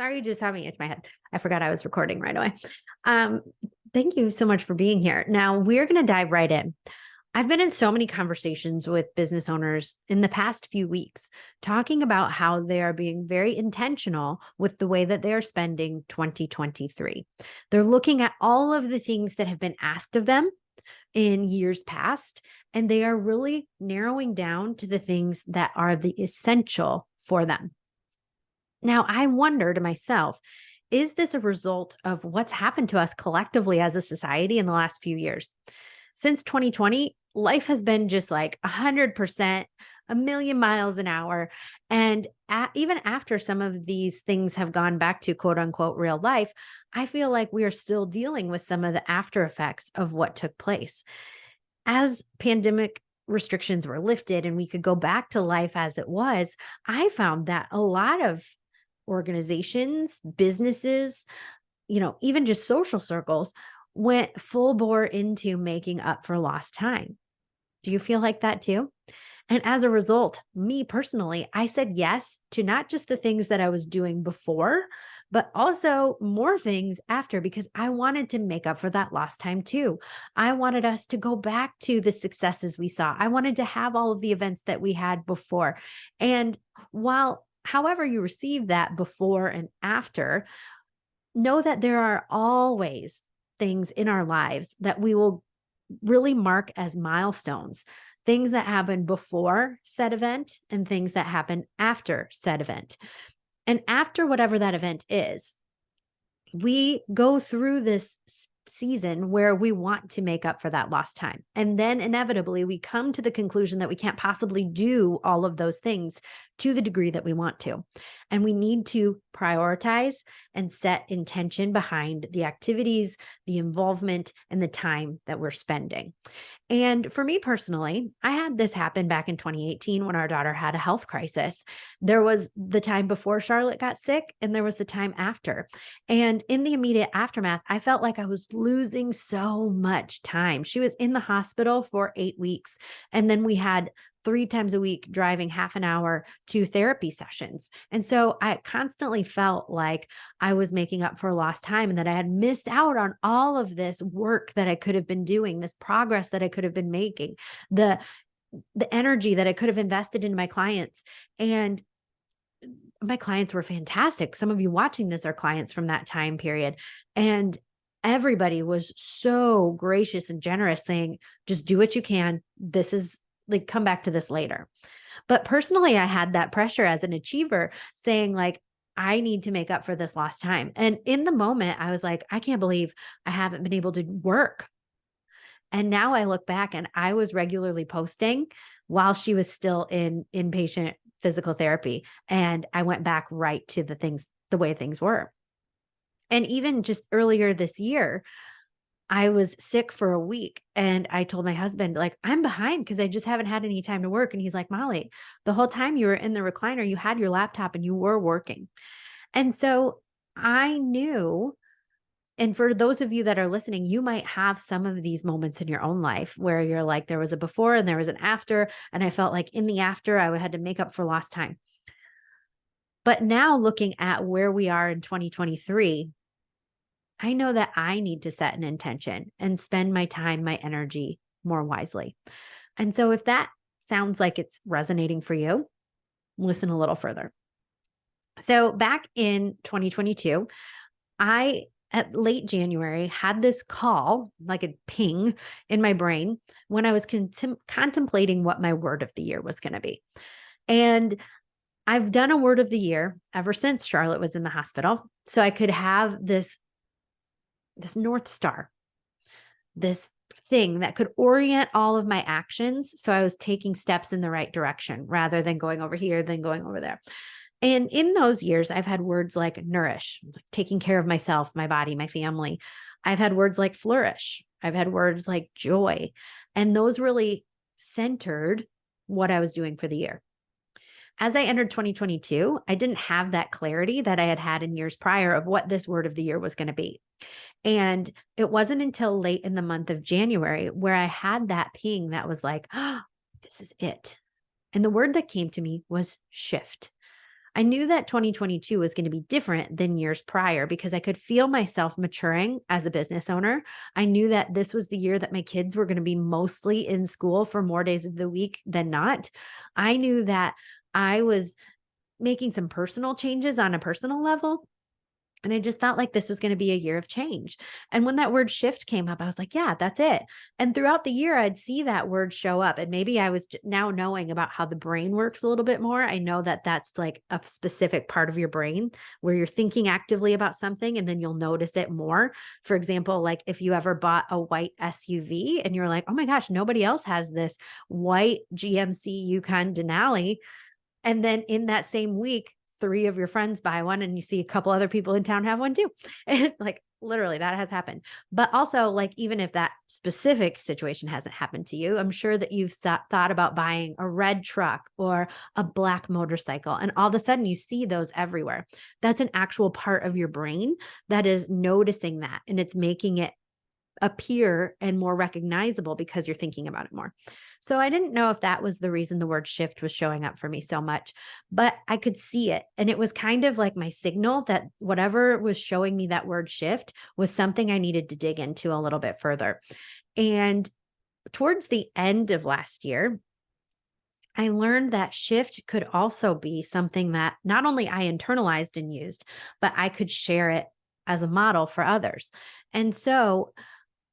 Sorry, you just had me itch my head. I forgot I was recording right away. Um, Thank you so much for being here. Now we're going to dive right in. I've been in so many conversations with business owners in the past few weeks talking about how they are being very intentional with the way that they are spending 2023. They're looking at all of the things that have been asked of them in years past, and they are really narrowing down to the things that are the essential for them. Now, I wonder to myself, is this a result of what's happened to us collectively as a society in the last few years? Since 2020, life has been just like 100%, a million miles an hour. And even after some of these things have gone back to quote unquote real life, I feel like we are still dealing with some of the after effects of what took place. As pandemic restrictions were lifted and we could go back to life as it was, I found that a lot of organizations, businesses, even just social circles went full bore into making up for lost time. Do you feel like that too? And as a result, me personally, I said yes to not just the things that I was doing before, but also more things after because I wanted to make up for that lost time too. I wanted us to go back to the successes we saw. I wanted to have all of the events that we had before. And while, however, you receive that before and after, know that there are always things in our lives that we will really mark as milestones, things that happen before said event and things that happen after said event. And after whatever that event is, we go through this season where we want to make up for that lost time. And then inevitably we come to the conclusion that we can't possibly do all of those things to the degree that we want to. And we need to prioritize and set intention behind the activities, the involvement, and the time that we're spending. And for me personally, I had this happen back in 2018 when our daughter had a health crisis. There was the time before Charlotte got sick, and there was the time after. And in the immediate aftermath, I felt like I was losing so much time. She was in the hospital for 8 weeks. And then we had 3 times a week driving half an hour to therapy sessions. And so I constantly felt like I was making up for lost time and that I had missed out on all of this work that I could have been doing, this progress that I could have been making, the energy that I could have invested in my clients. And my clients were fantastic. Some of you watching this are clients from that time period. And everybody was so gracious and generous, saying, just do what you can. This is like, come back to this later. But personally, I had that pressure as an achiever saying like, I need to make up for this lost time. And in the moment, I was like, I can't believe I haven't been able to work. And now I look back and I was regularly posting while she was still in inpatient physical therapy. And I went back right to the way things were. And even just earlier this year, I was sick for a week and I told my husband, like, I'm behind because I just haven't had any time to work. And he's like, Molly, the whole time you were in the recliner, you had your laptop and you were working. And so I knew, and for those of you that are listening, you might have some of these moments in your own life where you're like, there was a before and there was an after. And I felt like in the after, I had to make up for lost time. But now looking at where we are in 2023, I know that I need to set an intention and spend my time, my energy more wisely. And so if that sounds like it's resonating for you, listen a little further. So back in 2022, I, at late January, had this call, like a ping in my brain when I was contemplating what my word of the year was going to be. And I've done a word of the year ever since Charlotte was in the hospital. So I could have this North Star, this thing that could orient all of my actions. So I was taking steps in the right direction rather than going over here, then going over there. And in those years, I've had words like nourish, like taking care of myself, my body, my family. I've had words like flourish. I've had words like joy. And those really centered what I was doing for the year. As I entered 2022, I didn't have that clarity that I had had in years prior of what this word of the year was going to be. And it wasn't until late in the month of January where I had that ping that was like, oh, this is it. And the word that came to me was shift. I knew that 2022 was going to be different than years prior because I could feel myself maturing as a business owner. I knew that this was the year that my kids were going to be mostly in school for more days of the week than not. I knew that I was making some personal changes on a personal level. And I just felt like this was going to be a year of change. And when that word shift came up, I was like, yeah, that's it. And throughout the year, I'd see that word show up. And maybe I was now knowing about how the brain works a little bit more. I know that that's like a specific part of your brain where you're thinking actively about something and then you'll notice it more. For example, like if you ever bought a white SUV and you're like, oh my gosh, nobody else has this white GMC Yukon Denali. And then in that same week, 3 of your friends buy one and you see a couple other people in town have one too. And like literally that has happened. But also like, even if that specific situation hasn't happened to you, I'm sure that you've thought about buying a red truck or a black motorcycle. And all of a sudden you see those everywhere. That's an actual part of your brain that is noticing that. And it's making it appear and more recognizable because you're thinking about it more. So I didn't know if that was the reason the word shift was showing up for me so much, but I could see it. And it was kind of like my signal that whatever was showing me that word shift was something I needed to dig into a little bit further. And towards the end of last year, I learned that shift could also be something that not only I internalized and used, but I could share it as a model for others. And so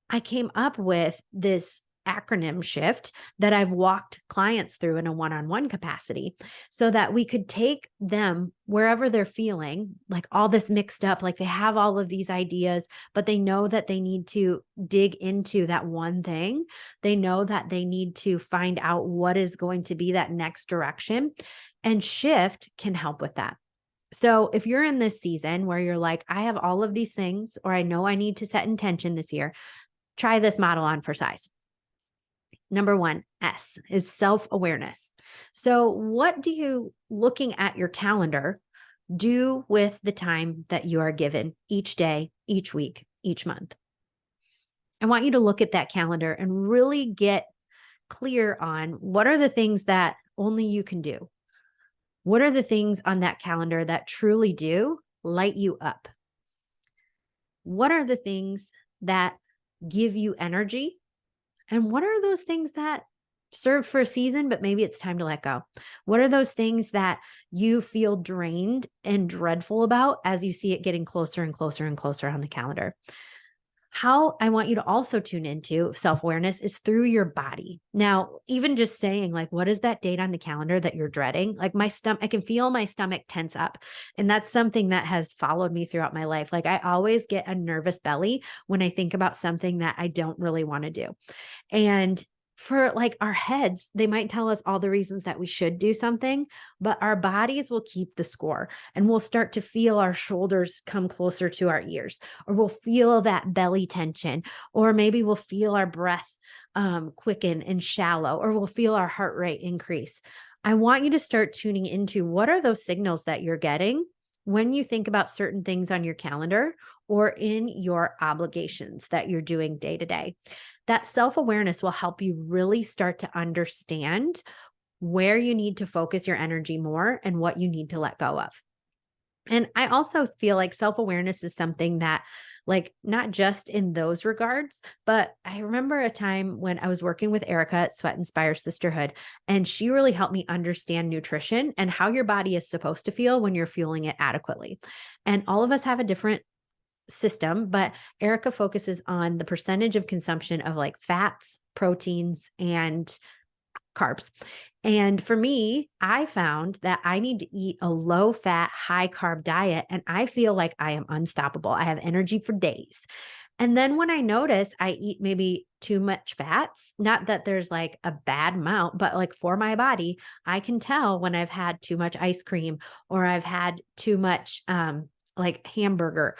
I came up with this acronym shift that I've walked clients through in a one-on-one capacity so that we could take them wherever they're feeling like all this mixed up, like they have all of these ideas, but they know that they need to dig into that one thing. They know that they need to find out what is going to be that next direction, and shift can help with that. So if you're in this season where you're like, I have all of these things, or I know I need to set intention this year, try this model on for size. Number 1, S, is self-awareness. So what do you, looking at your calendar, do with the time that you are given each day, each week, each month? I want you to look at that calendar and really get clear on what are the things that only you can do. What are the things on that calendar that truly do light you up? What are the things that give you energy? And what are those things that served for a season, but maybe it's time to let go? What are those things that you feel drained and dreadful about as you see it getting closer and closer and closer on the calendar? How I want you to also tune into self-awareness is through your body. Now, even just saying like, what is that date on the calendar that you're dreading? Like my stomach, I can feel my stomach tense up. And that's something that has followed me throughout my life. Like I always get a nervous belly when I think about something that I don't really want to do. And for like our heads, they might tell us all the reasons that we should do something, but our bodies will keep the score, and we'll start to feel our shoulders come closer to our ears, or we'll feel that belly tension, or maybe we'll feel our breath quicken and shallow, or we'll feel our heart rate increase. I want you to start tuning into what are those signals that you're getting when you think about certain things on your calendar or in your obligations that you're doing day to day. That self-awareness will help you really start to understand where you need to focus your energy more and what you need to let go of. And I also feel like self-awareness is something that, like, not just in those regards, but I remember a time when I was working with Erica at Sweat Inspire Sisterhood, and she really helped me understand nutrition and how your body is supposed to feel when you're fueling it adequately. And all of us have a different system, but Erica focuses on the percentage of consumption of like fats, proteins, and carbs. And for me, I found that I need to eat a low fat, high carb diet, and I feel like I am unstoppable. I have energy for days. And then when I notice I eat maybe too much fats, not that there's like a bad amount, but like for my body, I can tell when I've had too much ice cream or I've had too much like hamburger,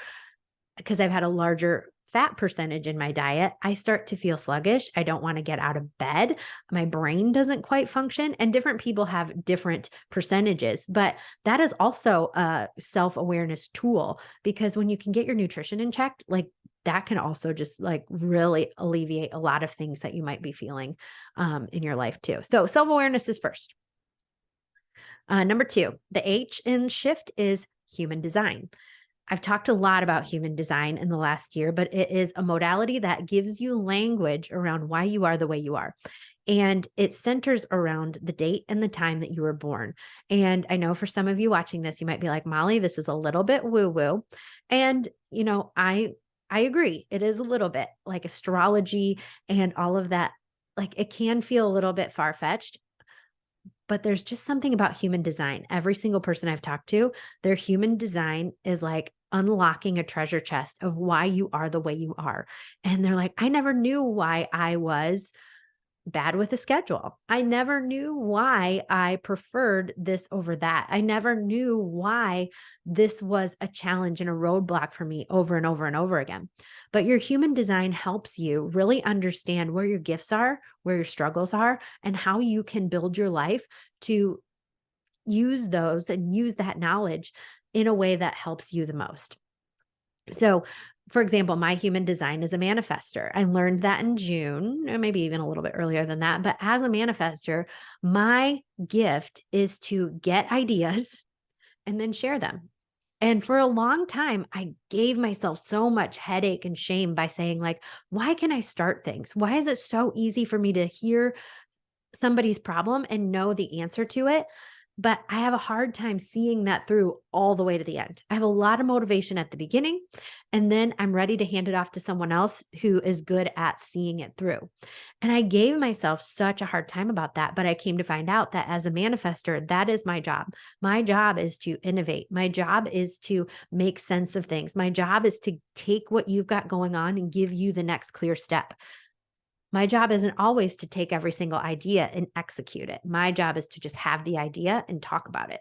because I've had a larger fat percentage in my diet, I start to feel sluggish. I don't want to get out of bed. My brain doesn't quite function, and different people have different percentages, but that is also a self-awareness tool, because when you can get your nutrition in check, like that can also just like really alleviate a lot of things that you might be feeling in your life too. So self-awareness is first. Number two, the H in shift is human design. I've talked a lot about human design in the last year, but it is a modality that gives you language around why you are the way you are. And it centers around the date and the time that you were born. And I know for some of you watching this, you might be like, Molly, this is a little bit woo-woo. And, I agree. It is a little bit like astrology and all of that. Like it can feel a little bit far-fetched, but there's just something about human design. Every single person I've talked to, their human design is like unlocking a treasure chest of why you are the way you are. And they're like, I never knew why I was bad with a schedule. I never knew why I preferred this over that. I never knew why this was a challenge and a roadblock for me over and over and over again. But your human design helps you really understand where your gifts are, where your struggles are, and how you can build your life to use those and use that knowledge in a way that helps you the most. So, for example, my human design is a manifester. I learned that in June, or maybe even a little bit earlier than that. But as a manifester, my gift is to get ideas and then share them. And for a long time, I gave myself so much headache and shame by saying, like, why can I start things? Why is it so easy for me to hear somebody's problem and know the answer to it? But I have a hard time seeing that through all the way to the end. I have a lot of motivation at the beginning, and then I'm ready to hand it off to someone else who is good at seeing it through. And I gave myself such a hard time about that, but I came to find out that as a manifester, that is my job. My job is to innovate. My job is to make sense of things. My job is to take what you've got going on and give you the next clear step. My job isn't always to take every single idea and execute it. My job is to just have the idea and talk about it.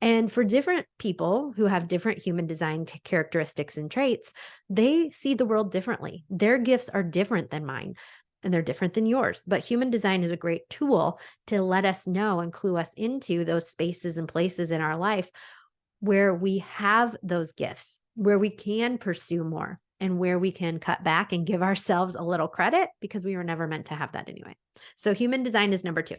And for different people who have different human design characteristics and traits, they see the world differently. Their gifts are different than mine and they're different than yours. But human design is a great tool to let us know and clue us into those spaces and places in our life where we have those gifts, where we can pursue more, and where we can cut back and give ourselves a little credit because we were never meant to have that anyway. So human design is number two.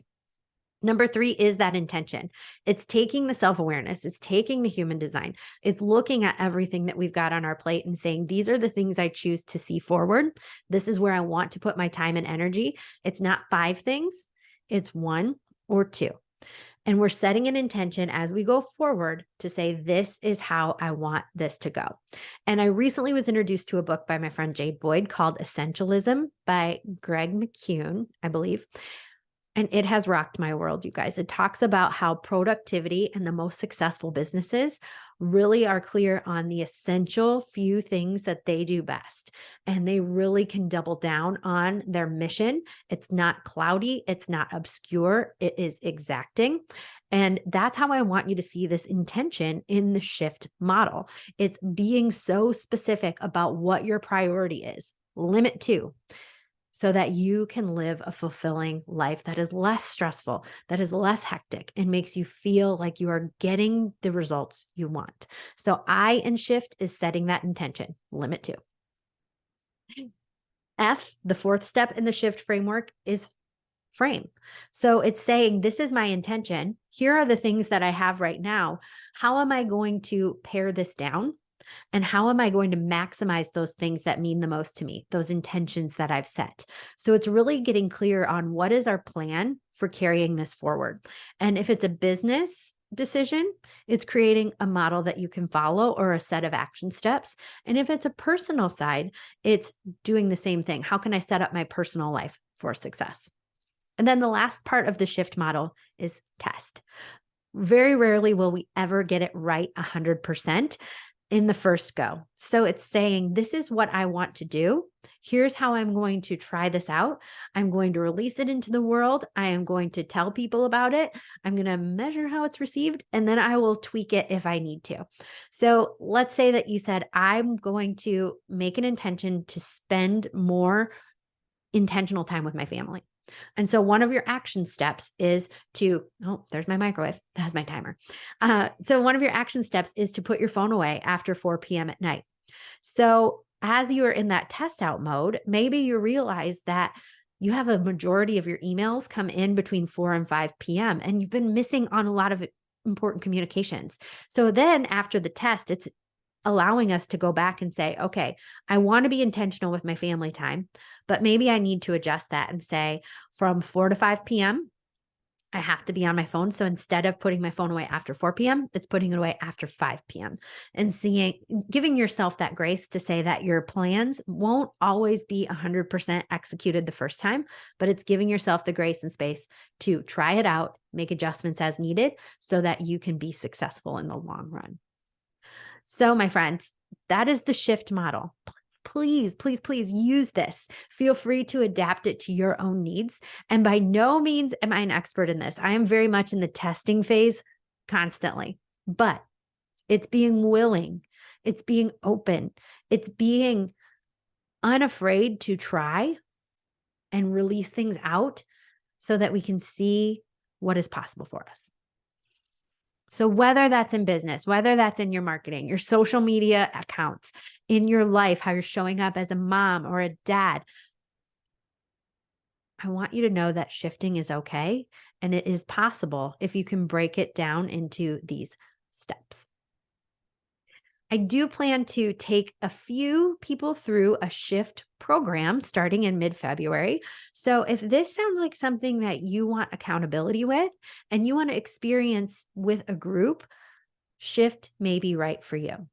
Number three is that intention. It's taking the self-awareness. It's taking the human design. It's looking at everything that we've got on our plate and saying, these are the things I choose to see forward. This is where I want to put my time and energy. It's not 5 things. It's 1 or 2. And we're setting an intention as we go forward to say, this is how I want this to go. And I recently was introduced to a book by my friend Jade Boyd called Essentialism by Greg McKeown, I believe. And it has rocked my world, you guys. It talks about how productivity and the most successful businesses really are clear on the essential few things that they do best. And they really can double down on their mission. It's not cloudy. It's not obscure. It is exacting. And that's how I want you to see this intention in the shift model. It's being so specific about what your priority is. Limit 2. So that you can live a fulfilling life that is less stressful, that is less hectic, and makes you feel like you are getting the results you want. So I in shift is setting that intention, limit 2. F, the 4th step in the shift framework, is frame. So it's saying, this is my intention. Here are the things that I have right now. How am I going to pare this down? And how am I going to maximize those things that mean the most to me, those intentions that I've set? So it's really getting clear on what is our plan for carrying this forward. And if it's a business decision, it's creating a model that you can follow or a set of action steps. And if it's a personal side, it's doing the same thing. How can I set up my personal life for success? And then the last part of the shift model is test. Very rarely will we ever get it right 100%. In the first go. So it's saying, this is what I want to do. Here's how I'm going to try this out. I'm going to release it into the world. I am going to tell people about it. I'm going to measure how it's received, and then I will tweak it if I need to. So let's say that you said, I'm going to make an intention to spend more intentional time with my family. And so one of your action steps is to, oh, there's my microwave. That's my timer. So one of your action steps is to put your phone away after 4 p.m. at night. So as you are in that test out mode, maybe you realize that you have a majority of your emails come in between 4 and 5 p.m. and you've been missing on a lot of important communications. So then after the test, it's allowing us to go back and say, okay, I want to be intentional with my family time, but maybe I need to adjust that and say from 4 to 5 p.m., I have to be on my phone. So instead of putting my phone away after 4 p.m., it's putting it away after 5 p.m. and giving yourself that grace to say that your plans won't always be 100% executed the first time, but it's giving yourself the grace and space to try it out, make adjustments as needed so that you can be successful in the long run. So, my friends, that is the shift model. Please, please, please use this. Feel free to adapt it to your own needs. And by no means am I an expert in this. I am very much in the testing phase constantly, but it's being willing, it's being open, it's being unafraid to try and release things out so that we can see what is possible for us. So whether that's in business, whether that's in your marketing, your social media accounts, in your life, how you're showing up as a mom or a dad, I want you to know that shifting is okay and it is possible if you can break it down into these steps. I do plan to take a few people through a shift program starting in mid-February. So if this sounds like something that you want accountability with and you want to experience with a group, shift may be right for you.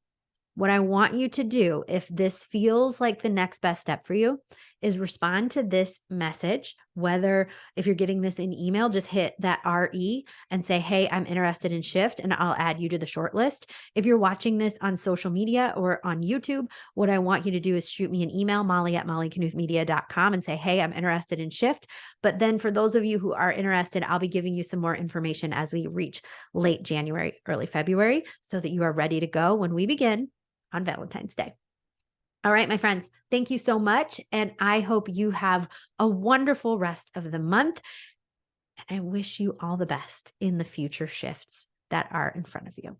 What I want you to do, if this feels like the next best step for you, is respond to this message. Whether if you're getting this in email, just hit that RE and say, hey, I'm interested in shift, and I'll add you to the short list. If you're watching this on social media or on YouTube, what I want you to do is shoot me an email, molly@mollyknuthmedia.com, and say, hey, I'm interested in shift. But then for those of you who are interested, I'll be giving you some more information as we reach late January, early February, so that you are ready to go when we begin on Valentine's Day. All right, my friends, thank you so much. And I hope you have a wonderful rest of the month. And I wish you all the best in the future shifts that are in front of you.